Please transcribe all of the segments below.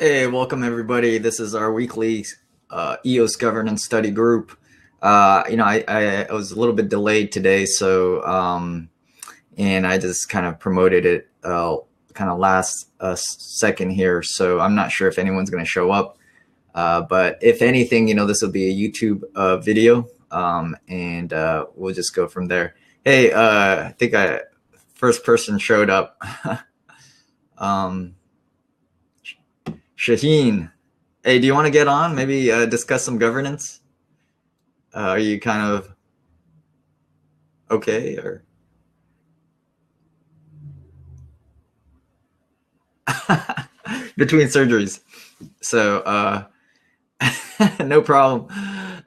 Hey, welcome everybody. This is our weekly EOS Governance study group. I was a little bit delayed today, so and I just kind of promoted it kind of last second here. So I'm not sure if anyone's going to show up, but if anything, this will be a YouTube video, and we'll just go from there. Hey, I think first person showed up. um, Shaheen. Hey, do you want to get on? Maybe discuss some governance? Are you kind of okay or between surgeries? So no problem.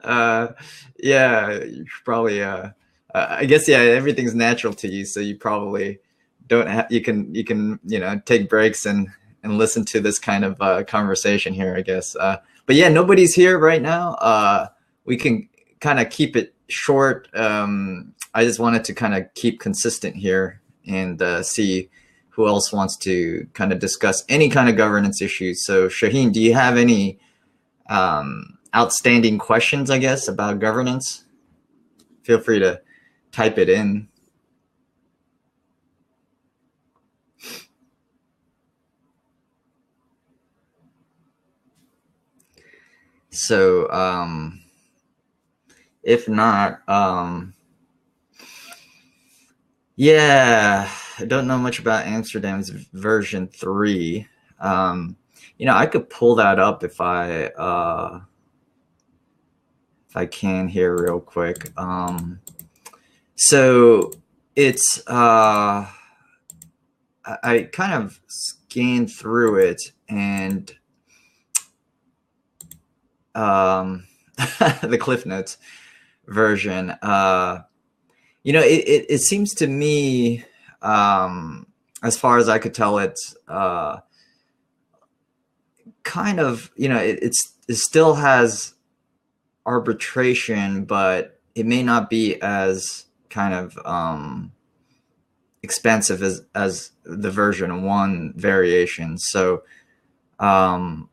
Uh, yeah, you probably. I guess yeah, everything's natural to you, so you probably don't. You can take breaks and listen to this kind of conversation here. I guess. But yeah, nobody's here right now. We can kind of keep it short. I just wanted to kind of keep consistent here and see who else wants to kind of discuss any kind of governance issues. So Shaheen, do you have any outstanding questions, I guess, about governance? Feel free to type it in. So if not, yeah, I don't know much about Amsterdam's version 3. I could pull that up if I can here real quick. So it's I kind of scanned through it and the Cliff Notes version. It seems to me, as far as I could tell, it's kind of, it still has arbitration, but it may not be as kind of expensive as the version 1 variation. So, and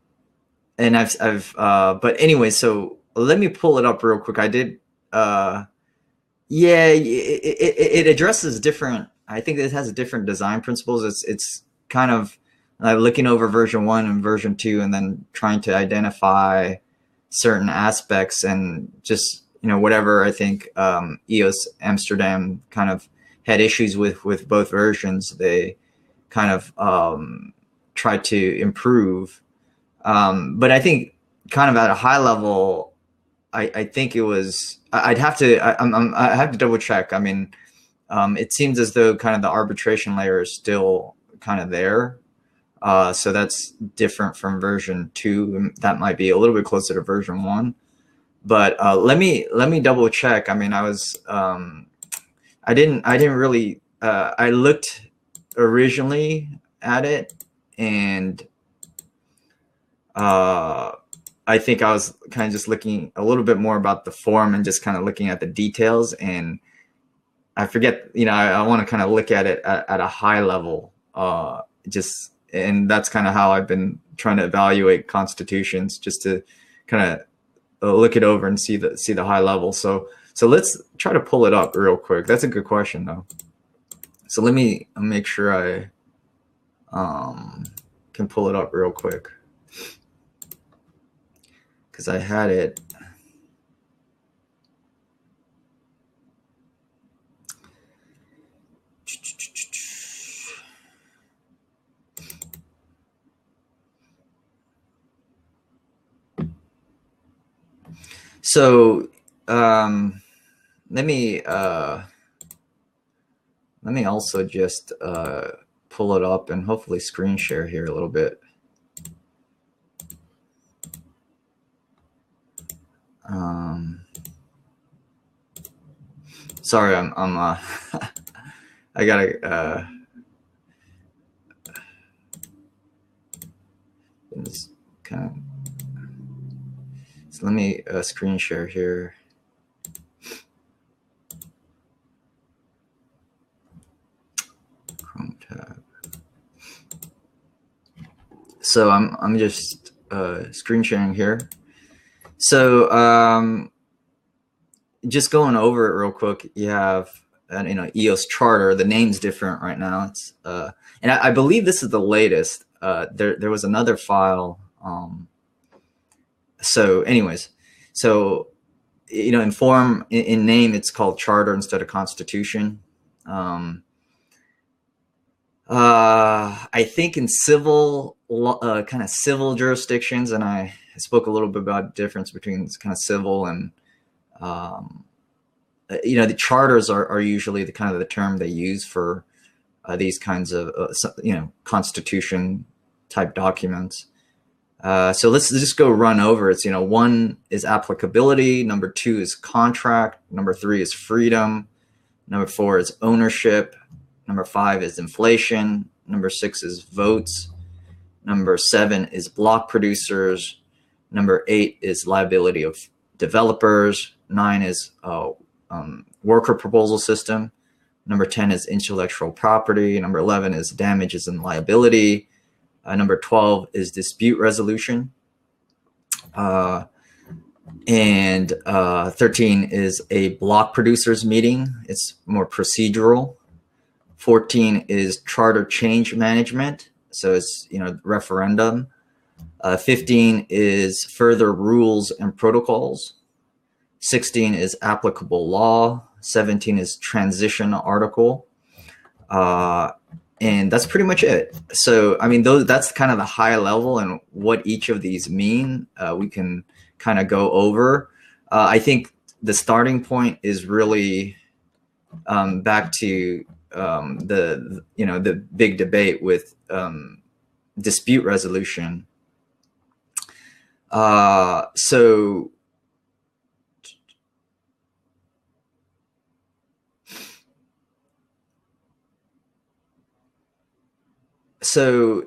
but anyway, so let me pull it up real quick. I did, yeah, it addresses different. I think it has different design principles. It's kind of looking over version 1 and version 2, and then trying to identify certain aspects and just whatever I think EOS Amsterdam kind of had issues with both versions. They kind of tried to improve, but I think kind of at a high level. I think it was. I'd have to. I have to double check. I mean, it seems as though kind of the arbitration layer is still kind of there. So that's different from version 2. That might be a little bit closer to version 1. But let me double check. I mean, I didn't really. I looked originally at it, and I think I was kind of just looking a little bit more about the form and just kind of looking at the details. And I forget, I want to kind of look at it at a high level, and that's kind of how I've been trying to evaluate constitutions, just to kind of look it over and see the high level. So let's try to pull it up real quick. That's a good question though. So let me make sure I can pull it up real quick, because I had it. So let me also just pull it up and hopefully screen share here a little bit. Sorry, I'm I gotta kind of. So let me screen share here. Chrome tab. So I'm just screen sharing here. So just going over it real quick, you have EOS charter. The name's different right now. It's and I believe this is the latest. There was another file. So anyways, so in form, in name, it's called charter instead of constitution. I think in civil, kind of civil jurisdictions, and I spoke a little bit about the difference between kind of civil and, the charters are usually the kind of the term they use for these kinds of, constitution type documents. So let's just go run over it. One is applicability. Number 2 is contract. Number 3 is freedom. Number 4 is ownership. Number 5 is inflation. Number 6 is votes. Number 7 is block producers. Number 8 is liability of developers. 9 is worker proposal system. Number 10 is intellectual property. Number 11 is damages and liability. Number 12 is dispute resolution. And 13 is a block producers meeting. It's more procedural. 14 is charter change management. So it's, referendum. 15 is further rules and protocols. 16 is applicable law. 17 is transition article. And that's pretty much it. So, that's kind of the high level, and what each of these mean, we can kind of go over. I think the starting point is really back to the big debate with dispute resolution. So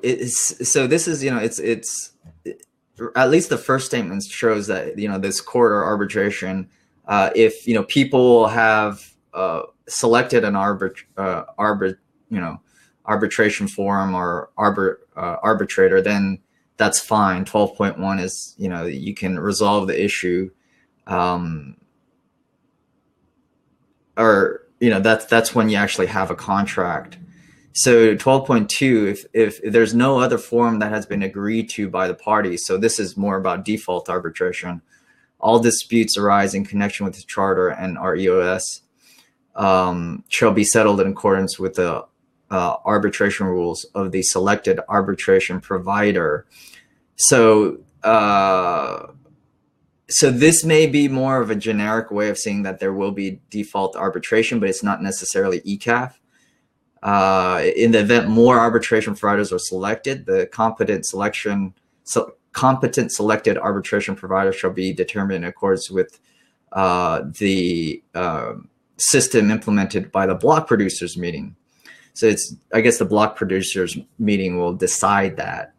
this is, it's at least the first statement shows that, this court or arbitration, if, people have selected an arbitration forum or arbitrator, then that's fine. 12.1 is, you can resolve the issue. That's when you actually have a contract. So 12.2, if there's no other forum that has been agreed to by the parties, so this is more about default arbitration, all disputes arise in connection with the charter and our EOS shall be settled in accordance with the arbitration rules of the selected arbitration provider. So this may be more of a generic way of saying that there will be default arbitration, but it's not necessarily ECAF. In the event more arbitration providers are selected, the competent selected arbitration provider shall be determined in accordance with the system implemented by the block producers meeting. So I guess the block producers meeting will decide that.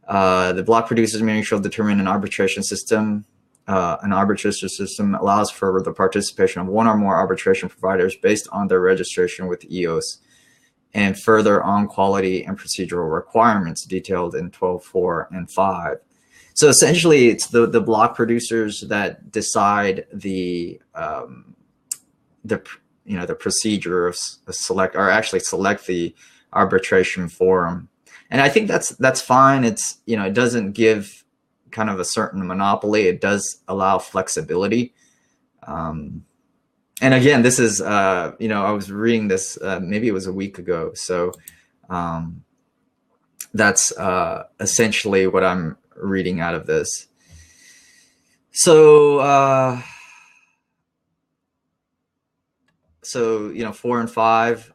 The block producers meeting shall determine an arbitration system. An arbitration system allows for the participation of one or more arbitration providers based on their registration with EOS, and further on quality and procedural requirements detailed in 12.4 and 5. So essentially, it's the block producers that decide the procedure of select the arbitration forum. And I think that's fine. It's, it doesn't give kind of a certain monopoly. It does allow flexibility. And again, this is, I was reading this, maybe it was a week ago. So that's essentially what I'm reading out of this. So, 4 and 5,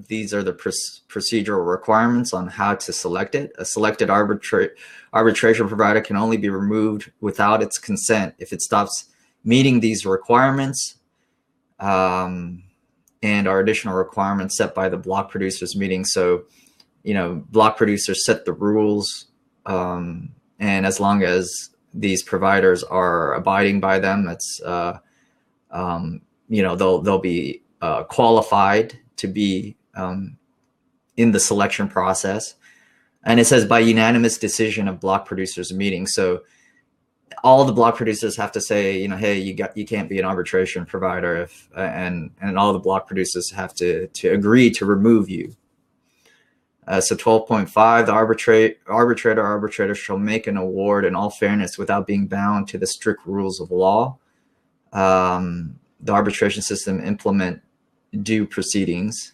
these are the procedural requirements on how to select it. A selected arbitration provider can only be removed without its consent if it stops meeting these requirements. And our additional requirements set by the block producers meeting. So, block producers set the rules, and as long as these providers are abiding by them, it's they'll be qualified to be in the selection process. And it says by unanimous decision of block producers meeting. So all the block producers have to say, you know, hey, you can't be an arbitration provider if, and all the block producers have to agree to remove you. So 12.5, the arbitrator shall make an award in all fairness without being bound to the strict rules of law. The arbitration system implement due proceedings.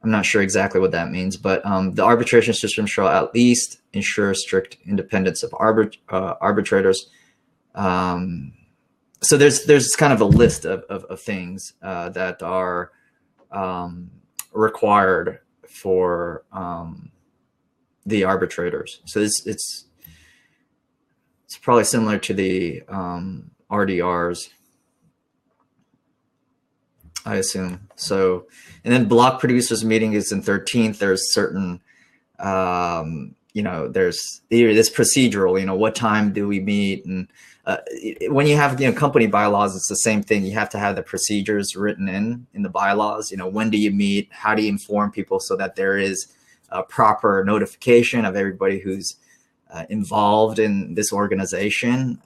I'm not sure exactly what that means, but the arbitration system shall at least ensure strict independence of arbitrators. So there's kind of a list of things that are required for the arbitrators. So it's probably similar to the RDRs, I assume. So, and then block producers meeting is in 13th. There's certain, you know, there's this procedural, you know, what time do we meet? And when you have, you know, company bylaws, it's the same thing. You have to have the procedures written in the bylaws. You know, when do you meet? How do you inform people so that there is a proper notification of everybody who's involved in this organization?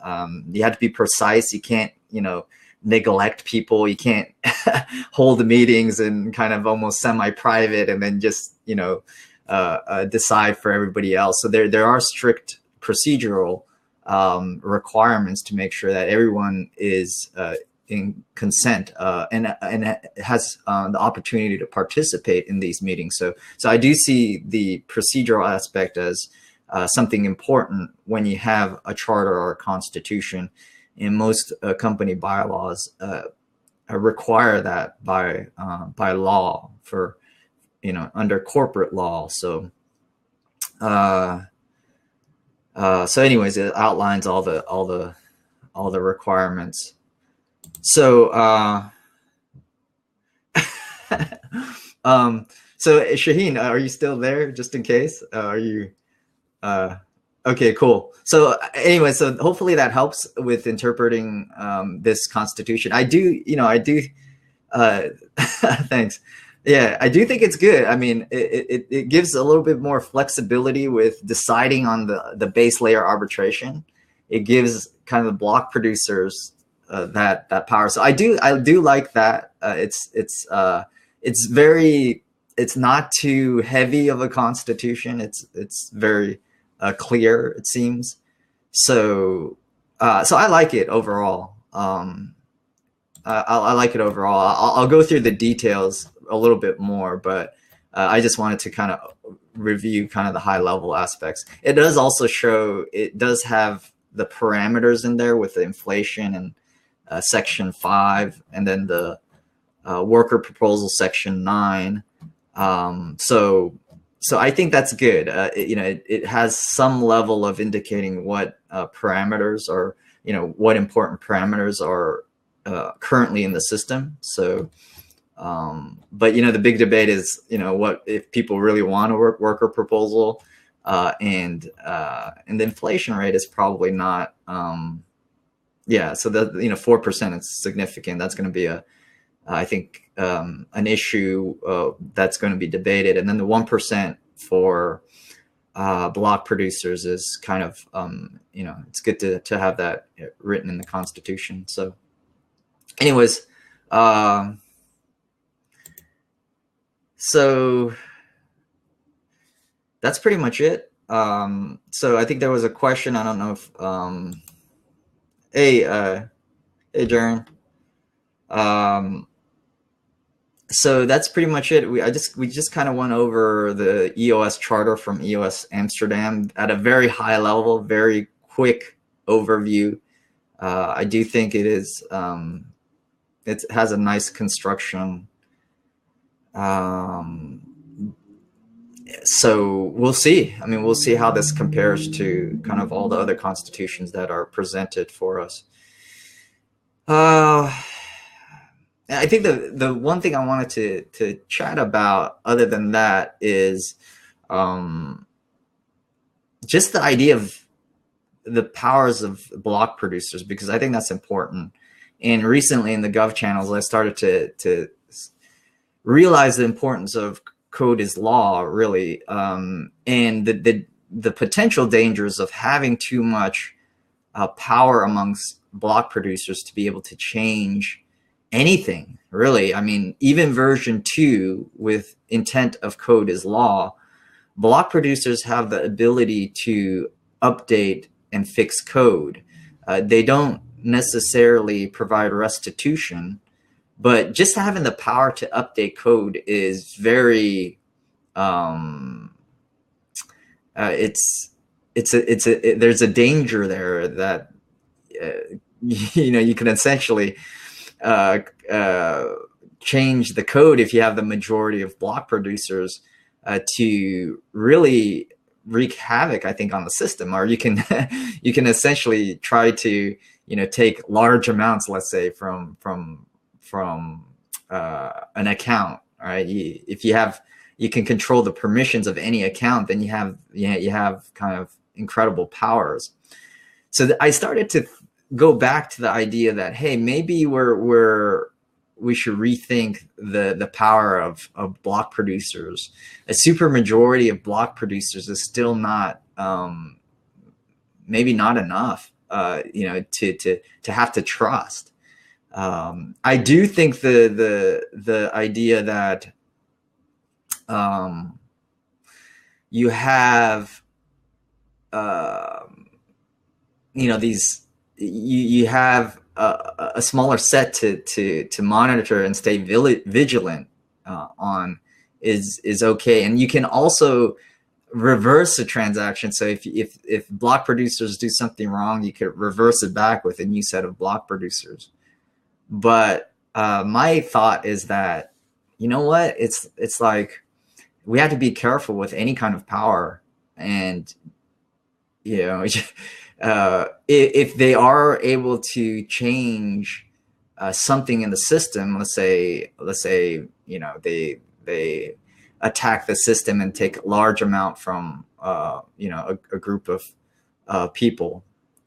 You have to be precise. You can't, you know, neglect people. You can't hold the meetings and kind of almost semi-private and then just, you know, decide for everybody else. So there are strict procedural requirements to make sure that everyone is in consent and has the opportunity to participate in these meetings. So I do see the procedural aspect as something important when you have a charter or a constitution. And most company bylaws require that by law for, you know, under corporate law. So so anyways, it outlines all the requirements. So so Shaheen, are you still there? Just in case, are you? Okay, cool. So anyway, so hopefully that helps with interpreting this constitution. I do, you know, thanks. Yeah, I do think it's good. I mean, it gives a little bit more flexibility with deciding on the base layer arbitration. It gives kind of the block producers that power. So I do like that. It's not too heavy of a constitution. It's very clear, it seems. So I like it overall. I like it overall. I'll go through the details a little bit more, but I just wanted to kind of review kind of the high level aspects. It does also show, it does have the parameters in there with the inflation and section 5, and then the worker proposal section 9. So I think that's good. You know, it has some level of indicating what parameters are, you know, what important parameters are currently in the system. So, but, you know, the big debate is, you know, what if people really want a worker proposal, and the inflation rate is probably not, yeah. So the, you know, 4% is significant. That's going to be I think, an issue that's going to be debated. And then the 1% for block producers is kind of, you know, it's good to have that written in the Constitution. So anyways, so that's pretty much it. So I think there was a question. I don't know if, hey, Jaren. So that's pretty much it. We just kind of went over the EOS charter from EOS Amsterdam at a very high level, very quick overview. I do think it is, it has a nice construction. So we'll see. I mean, we'll see how this compares to kind of all the other constitutions that are presented for us. I think the one thing I wanted to chat about other than that is just the idea of the powers of block producers, because I think that's important. And recently in the Gov channels, I started to realize the importance of code is law, really, and the potential dangers of having too much power amongst block producers to be able to change anything, really. I mean, even version 2 with intent of code is law, block producers have the ability to update and fix code. They don't necessarily provide restitution, but just having the power to update code is very, there's a danger there that, you can essentially change the code if you have the majority of block producers to really wreak havoc, I think, on the system. Or you can you can essentially try to take large amounts, let's say, from an account. All right, you can control the permissions of any account, then you have kind of incredible powers. So I started to go back to the idea that, hey, maybe we should rethink the power of block producers. A super majority of block producers is still not, maybe not enough, to have to trust. I do think the idea that you have these, you have a smaller set to monitor and stay vigilant on is okay. And you can also reverse a transaction. So if block producers do something wrong, you could reverse it back with a new set of block producers. But my thought is that, you know what, it's like we have to be careful with any kind of power. And if they are able to change something in the system, let's say they attack the system and take a large amount from a group of people,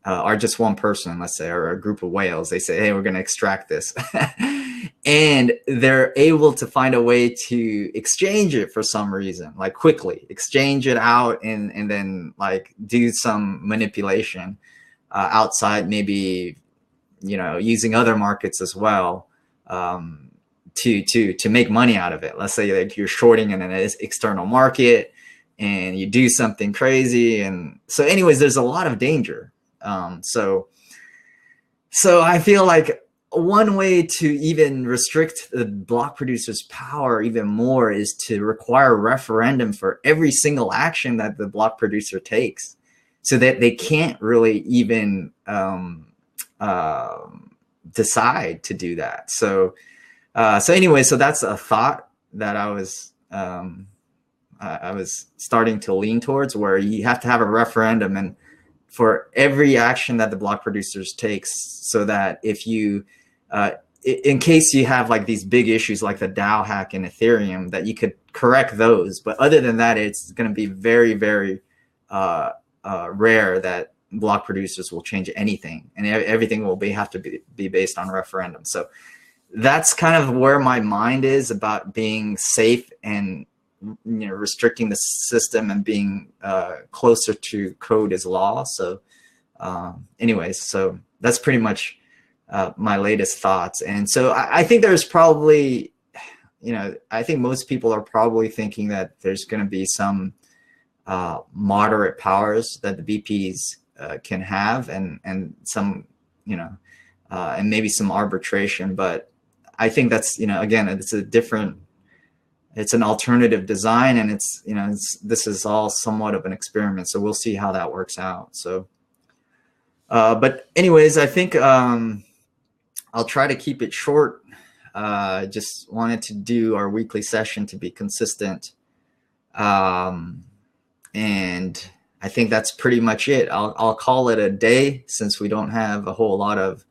or just one person, let's say, or a group of whales. They say, hey, we're going to extract this. And they're able to find a way to exchange it for some reason, like quickly exchange it out and then like do some manipulation outside, maybe, using other markets as well, to make money out of it. Let's say that you're shorting in an external market and you do something crazy. And so anyways, there's a lot of danger. So I feel like one way to even restrict the block producer's power even more is to require a referendum for every single action that the block producer takes, so that they can't really even decide to do that. So anyway, so that's a thought that I was starting to lean towards, where you have to have a referendum and for every action that the block producers takes, so that if you in case you have like these big issues like the DAO hack in Ethereum, that you could correct those. But other than that, it's going to be very, very rare that block producers will change anything, and everything will have to be based on referendum. So that's kind of where my mind is about being safe and restricting the system and being closer to code is law. So anyways, so that's pretty much my latest thoughts. And so I think there's probably, I think most people are probably thinking that there's going to be some moderate powers that the BPs can have, and some, and maybe some arbitration. But I think that's, again, it's an alternative design, and this is all somewhat of an experiment. So we'll see how that works out. So, but anyways, I think I'll try to keep it short. Just wanted to do our weekly session to be consistent. And I think that's pretty much it. I'll call it a day, since we don't have a whole lot of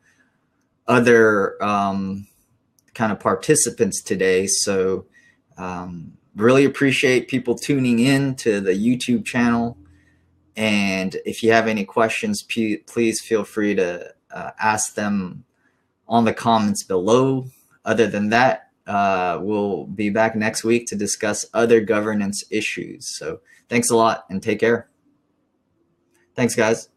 other kind of participants today. So really appreciate people tuning in to the YouTube channel. And if you have any questions, please feel free to ask them on the comments below. Other than that, we'll be back next week to discuss other governance issues. So thanks a lot and take care. Thanks, guys.